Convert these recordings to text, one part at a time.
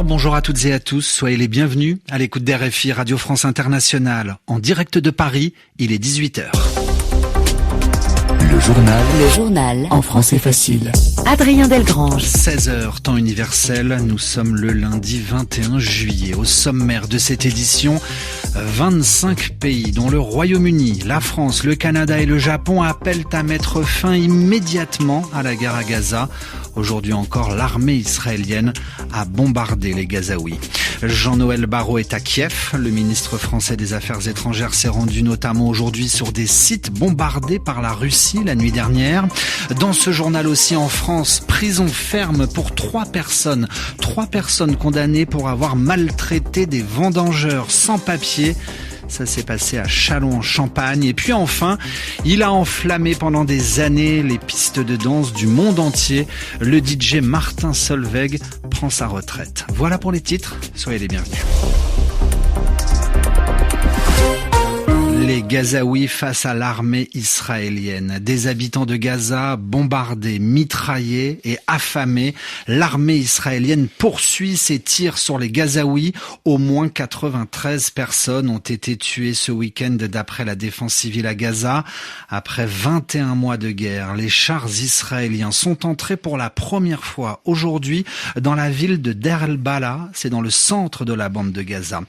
bonjour à toutes et à tous, soyez les bienvenus à l'écoute d'RFI Radio France Internationale. En direct de Paris, il est 18h. Le journal en français facile. Adrien Delgrange. 16h, temps universel, nous sommes le lundi 21 juillet. Au sommaire de cette édition, 25 pays, dont le Royaume-Uni, la France, le Canada et le Japon, appellent à mettre fin immédiatement à la guerre à Gaza. Aujourd'hui encore, l'armée israélienne a bombardé les Gazaouis. Jean-Noël Barrot est à Kiev. Le ministre français des Affaires étrangères s'est rendu notamment aujourd'hui sur des sites bombardés par la Russie la nuit dernière. Dans ce journal aussi en France, prison ferme pour 3 personnes. 3 personnes condamnées pour avoir maltraité des vendangeurs sans papier. Ça s'est passé à Châlons-en-Champagne. Et puis enfin, il a enflammé pendant des années les pistes de danse du monde entier. Le DJ Martin Solveig prend sa retraite. Voilà pour les titres. Soyez les bienvenus. Les Gazaouis face à l'armée israélienne. Des habitants de Gaza bombardés, mitraillés et affamés. L'armée israélienne poursuit ses tirs sur les Gazaouis. Au moins 93 personnes ont été tuées ce week-end d'après la défense civile à Gaza. Après 21 mois de guerre, les chars israéliens sont entrés pour la première fois aujourd'hui dans la ville de Deir el-Balah. C'est dans le centre de la bande de Gaza.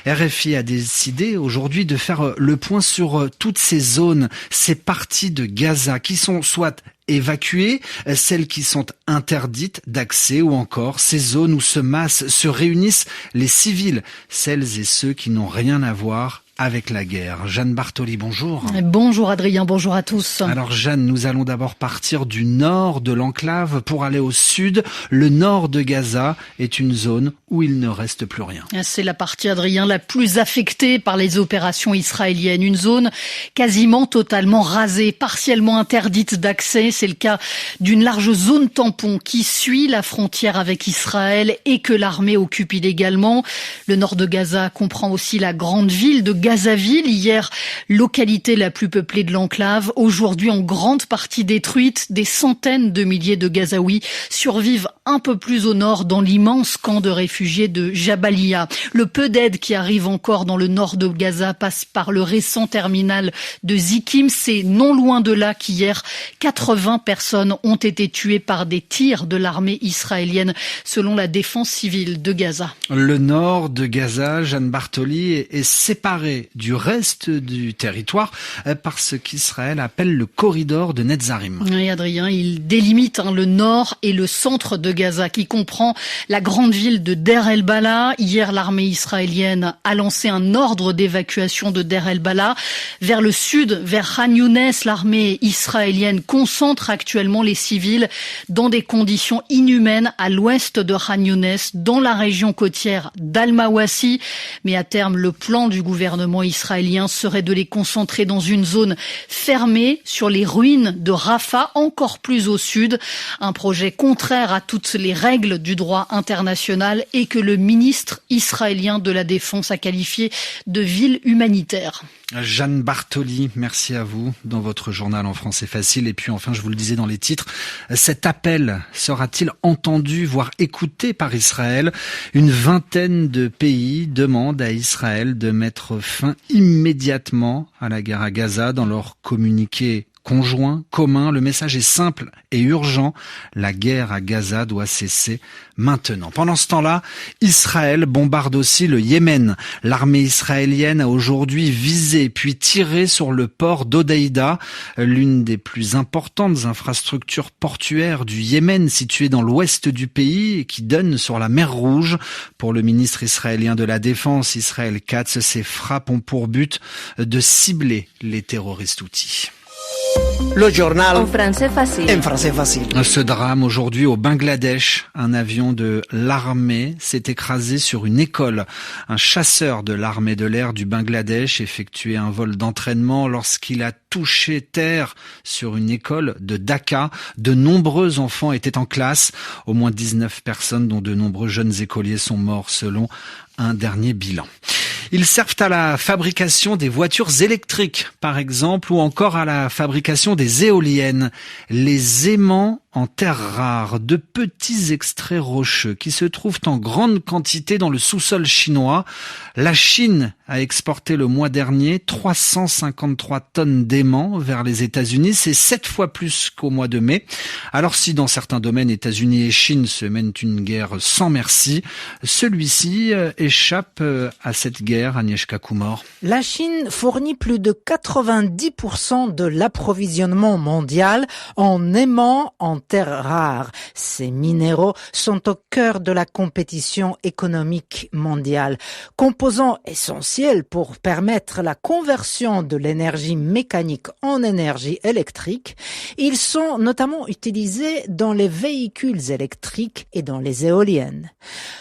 RFI a décidé aujourd'hui de faire le point sur toutes ces zones, ces parties de Gaza qui sont soit évacuées, celles qui sont interdites d'accès ou encore ces zones où se réunissent les civils, celles et ceux qui n'ont rien à voir avec la guerre. Jeanne Bartoli, bonjour. Bonjour Adrien, bonjour à tous. Alors Jeanne, nous allons d'abord partir du nord de l'enclave pour aller au sud. Le nord de Gaza est une zone où il ne reste plus rien. C'est la partie, Adrien, la plus affectée par les opérations israéliennes. Une zone quasiment totalement rasée, partiellement interdite d'accès. C'est le cas d'une large zone tampon qui suit la frontière avec Israël et que l'armée occupe illégalement. Le nord de Gaza comprend aussi la grande ville de Gazaville, hier localité la plus peuplée de l'enclave, aujourd'hui en grande partie détruite. Des centaines de milliers de Gazaouis survivent un peu plus au nord dans l'immense camp de réfugiés de Jabalia. Le peu d'aide qui arrive encore dans le nord de Gaza passe par le récent terminal de Zikim. C'est non loin de là qu'hier 80 personnes ont été tuées par des tirs de l'armée israélienne selon la défense civile de Gaza. Le nord de Gaza, Jeanne Bartoli, est séparé du reste du territoire par ce qu'Israël appelle le corridor de Netzarim. Oui, Adrien, il délimite le nord et le centre de Gaza qui comprend la grande ville de Deir el-Balah. Hier, l'armée israélienne a lancé un ordre d'évacuation de Deir el-Balah. Vers le sud, vers Khan Younes, l'armée israélienne concentre actuellement les civils dans des conditions inhumaines à l'ouest de Khan Younes, dans la région côtière d'Al-Mawassi. Mais à terme, le plan du gouvernement israélien serait de les concentrer dans une zone fermée sur les ruines de Rafah, encore plus au sud. Un projet contraire à toutes les règles du droit international et que le ministre israélien de la Défense a qualifié de ville humanitaire. Jeanne Bartoli, merci à vous dans votre journal en français facile. Et puis enfin, je vous le disais dans les titres, cet appel sera-t-il entendu, voire écouté par Israël? Une vingtaine de pays demandent à Israël de mettre fin immédiatement à la guerre à Gaza. Dans leur communiqué conjoint, commun, le message est simple et urgent. La guerre à Gaza doit cesser maintenant. Pendant ce temps-là, Israël bombarde aussi le Yémen. L'armée israélienne a aujourd'hui visé puis tiré sur le port d'Hodeïda, l'une des plus importantes infrastructures portuaires du Yémen, située dans l'ouest du pays et qui donne sur la mer Rouge. Pour le ministre israélien de la Défense, Israël Katz, ces frappes ont pour but de cibler les terroristes houthis. Le journal en français facile. Ce drame aujourd'hui au Bangladesh. Un avion de l'armée s'est écrasé sur une école. Un chasseur de l'armée de l'air du Bangladesh effectuait un vol d'entraînement lorsqu'il a touché terre sur une école de Dhaka. De nombreux enfants étaient en classe. Au moins 19 personnes, dont de nombreux jeunes écoliers, sont morts selon un dernier bilan. Ils servent à la fabrication des voitures électriques, par exemple, ou encore à la fabrication des éoliennes. Les aimants en terres rares, de petits extraits rocheux qui se trouvent en grande quantité dans le sous-sol chinois. La Chine a exporté le mois dernier 353 tonnes d'aimants vers les États-Unis. C'est 7 fois plus qu'au mois de mai. Alors si dans certains domaines, États-Unis et Chine se mènent une guerre sans merci, celui-ci échappe à cette guerre, Agnieszka Kumor. La Chine fournit plus de 90% de l'approvisionnement mondial en aimants en terres rares. Ces minéraux sont au cœur de la compétition économique mondiale. Composants essentiels pour permettre la conversion de l'énergie mécanique en énergie électrique, ils sont notamment utilisés dans les véhicules électriques et dans les éoliennes.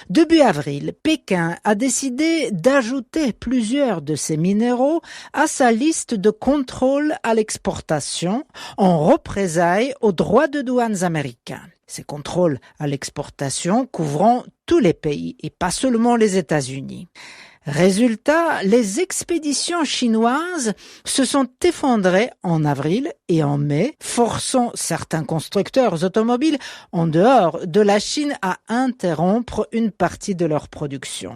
Début avril, Pékin a décidé d'ajouter plusieurs de ces minéraux à sa liste de contrôle à l'exportation en représailles aux droits de douane américains. Ces contrôles à l'exportation couvrant tous les pays et pas seulement les États-Unis. Résultat, les expéditions chinoises se sont effondrées en avril et en mai, forçant certains constructeurs automobiles en dehors de la Chine à interrompre une partie de leur production.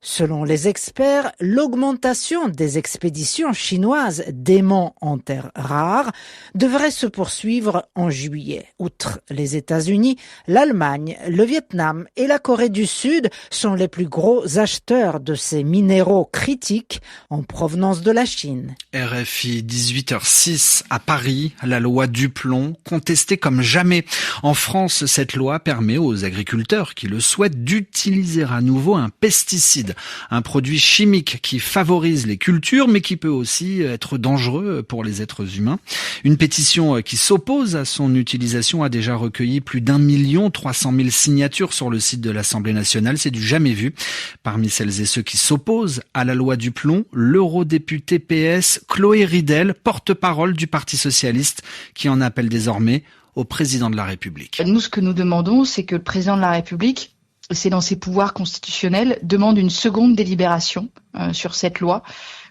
Selon les experts, l'augmentation des expéditions chinoises d'aimants en terres rares devrait se poursuivre en juillet. Outre les États-Unis, l'Allemagne, le Vietnam et la Corée du Sud sont les plus gros acheteurs de ces minéraux critiques en provenance de la Chine. RFI 18h06 à Paris, la loi Duplon, contestée comme jamais. En France, cette loi permet aux agriculteurs qui le souhaitent d'utiliser à nouveau un pesticide. Un produit chimique qui favorise les cultures, mais qui peut aussi être dangereux pour les êtres humains. Une pétition qui s'oppose à son utilisation a déjà recueilli plus d'1 300 000 signatures sur le site de l'Assemblée nationale. C'est du jamais vu. Parmi celles et ceux qui s'opposent à la loi Duplon, l'eurodéputée PS Chloé Ridel, porte-parole du Parti socialiste, qui en appelle désormais au président de la République. Nous, ce que nous demandons, c'est que le président de la République, c'est dans ses pouvoirs constitutionnels, demande une seconde délibération sur cette loi,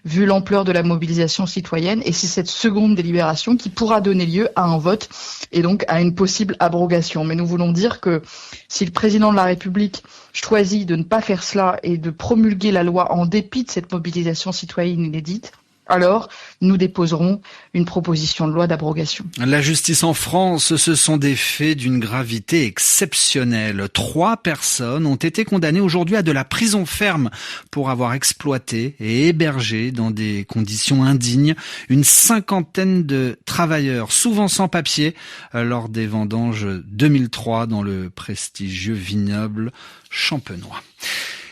vu l'ampleur de la mobilisation citoyenne. Et c'est cette seconde délibération qui pourra donner lieu à un vote et donc à une possible abrogation. Mais nous voulons dire que si le président de la République choisit de ne pas faire cela et de promulguer la loi en dépit de cette mobilisation citoyenne inédite, alors nous déposerons une proposition de loi d'abrogation. La justice en France, ce sont des faits d'une gravité exceptionnelle. 3 personnes ont été condamnées aujourd'hui à de la prison ferme pour avoir exploité et hébergé dans des conditions indignes une 50aine de travailleurs, souvent sans papier, lors des vendanges 2003 dans le prestigieux vignoble champenois.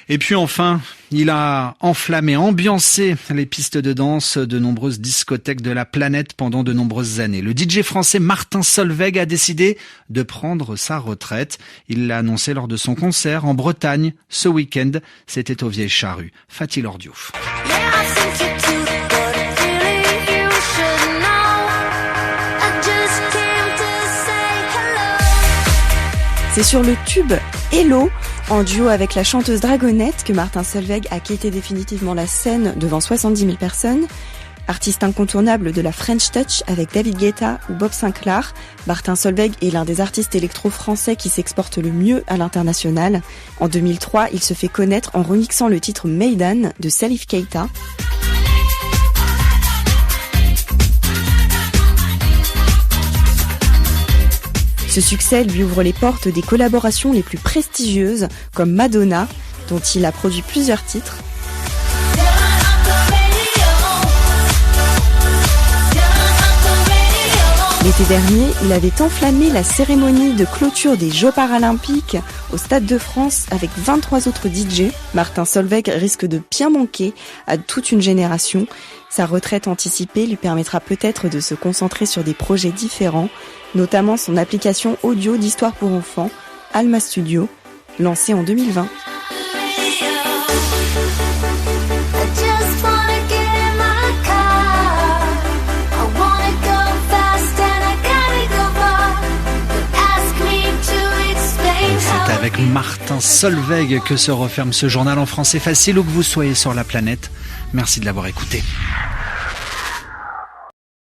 Et puis enfin, il a enflammé, ambiancé les pistes de danse de nombreuses discothèques de la planète pendant de nombreuses années. Le DJ français Martin Solveig a décidé de prendre sa retraite. Il l'a annoncé lors de son concert en Bretagne ce week-end. C'était aux Vieilles Charrues. Fatih Lordiouf. C'est sur le tube Hello, en duo avec la chanteuse Dragonette, que Martin Solveig a quitté définitivement la scène devant 70 000 personnes. Artiste incontournable de la French Touch avec David Guetta ou Bob Sinclair, Martin Solveig est l'un des artistes électro français qui s'exporte le mieux à l'international. En 2003, il se fait connaître en remixant le titre Maidan de Salif Keita. Ce succès lui ouvre les portes des collaborations les plus prestigieuses, comme Madonna, dont il a produit plusieurs titres. L'été dernier, il avait enflammé la cérémonie de clôture des Jeux paralympiques au Stade de France avec 23 autres DJ. Martin Solveig risque de bien manquer à toute une génération. Sa retraite anticipée lui permettra peut-être de se concentrer sur des projets différents, notamment son application audio d'histoire pour enfants, Alma Studio, lancée en 2020. C'est avec Martin Solveig que se referme ce journal en français facile où que vous soyez sur la planète. Merci de l'avoir écouté.